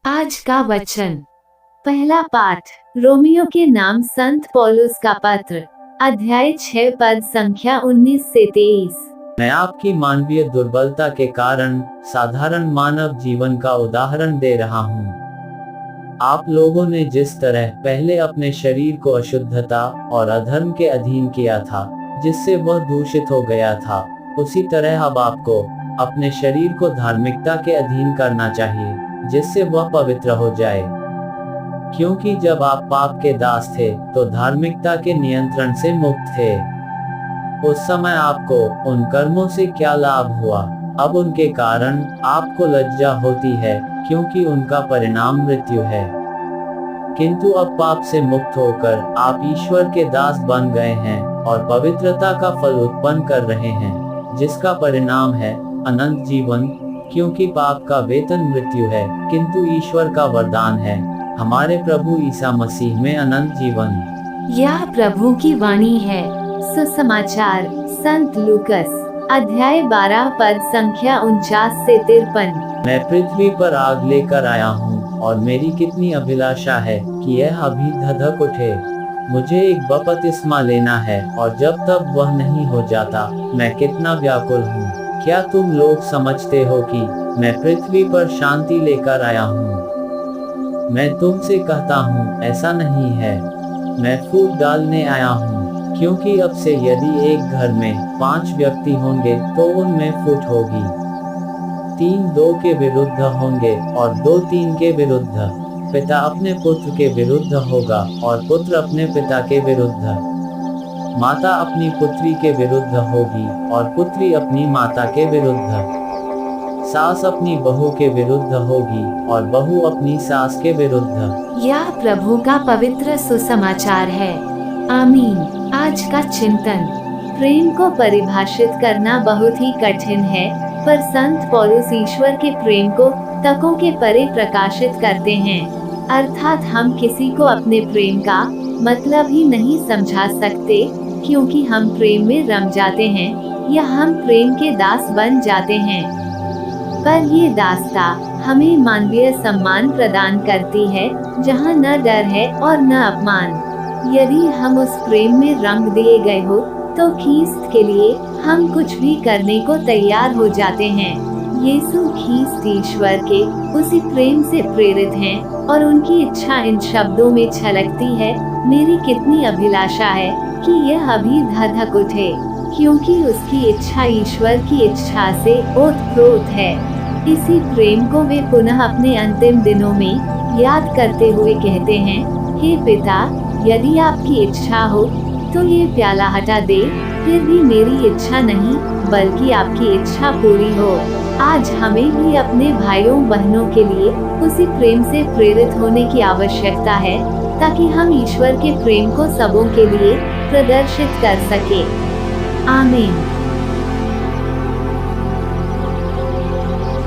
आज का वचन। पहला पाठ रोमियो के नाम संत पौलुस का पत्र, अध्याय 6 पद संख्या 19 से 23। मैं आपकी मानवीय दुर्बलता के कारण साधारण मानव जीवन का उदाहरण दे रहा हूँ। आप लोगों ने जिस तरह पहले अपने शरीर को अशुद्धता और अधर्म के अधीन किया था, जिससे वह दूषित हो गया था, उसी तरह अब आपको अपने शरीर को धार्मिकता के अधीन करना चाहिए, जिससे वह पवित्र हो जाए। क्योंकि जब आप पाप के दास थे, तो धार्मिकता के नियंत्रण से मुक्त थे। उस समय आपको उन कर्मों से क्या लाभ हुआ? अब उनके कारण आपको लज्जा होती है, क्योंकि उनका परिणाम मृत्यु है। किंतु अब पाप से मुक्त होकर आप ईश्वर के दास बन गए हैं और पवित्रता का फल उत्पन्न कर रहे हैं, जिसका परिणाम है अनंत जीवन। क्योंकि पाप का वेतन मृत्यु है, किंतु ईश्वर का वरदान है हमारे प्रभु ईसा मसीह में अनंत जीवन। यह प्रभु की वाणी है। सुसमाचार संत लूकस, अध्याय 12 पद संख्या 49 से 53। मैं पृथ्वी पर आग लेकर आया हूँ, और मेरी कितनी अभिलाषा है कि यह अभी धधक उठे। मुझे एक बपतिस्मा लेना है, और जब तक वह नहीं हो जाता, मैं कितना व्याकुल हूँ। क्या तुम लोग समझते हो कि मैं पृथ्वी पर शांति लेकर आया हूँ? मैं तुमसे कहता हूँ, ऐसा नहीं है। मैं फूट डालने आया हूँ। क्योंकि अब से यदि एक घर में 5 व्यक्ति होंगे, तो उनमें फूट होगी। 3 2 के विरुद्ध होंगे, और 2 3 के विरुद्ध। पिता अपने पुत्र के विरुद्ध होगा, और पुत्र अपने पिता के विरुद्ध। माता अपनी पुत्री के विरुद्ध होगी, और पुत्री अपनी माता के विरुद्ध। सास अपनी बहू के विरुद्ध होगी, और बहू अपनी सास के विरुद्ध। यह प्रभु का पवित्र सुसमाचार है। आमीन। आज का चिंतन। प्रेम को परिभाषित करना बहुत ही कठिन है, पर संत पौलुस ईश्वर के प्रेम को तकों के परे प्रकाशित करते हैं। अर्थात हम किसी को अपने प्रेम का मतलब ही नहीं समझा सकते, क्योंकि हम प्रेम में रम जाते हैं या हम प्रेम के दास बन जाते हैं। पर ये दासता हमें मानवीय सम्मान प्रदान करती है, जहाँ न डर है और न अपमान। यदि हम उस प्रेम में रंग दिए गए हो, तो ख्रीस्त के लिए हम कुछ भी करने को तैयार हो जाते हैं। यीशु ख्रीस्त ईश्वर के उसी प्रेम से प्रेरित हैं, और उनकी इच्छा इन शब्दों में छलकती है, मेरी कितनी अभिलाषा है कि यह अभी धधक उठे। क्योंकि उसकी इच्छा ईश्वर की इच्छा से ओतप्रोत है। इसी प्रेम को वे पुनः अपने अंतिम दिनों में याद करते हुए कहते हैं, हे पिता, यदि आपकी इच्छा हो तो ये प्याला हटा दे, फिर भी मेरी इच्छा नहीं बल्कि आपकी इच्छा पूरी हो। आज हमें भी अपने भाइयों बहनों के लिए उसी प्रेम से प्रेरित होने की आवश्यकता है, ताकि हम ईश्वर के प्रेम को सबों के लिए प्रदर्शित कर सके। आमीन।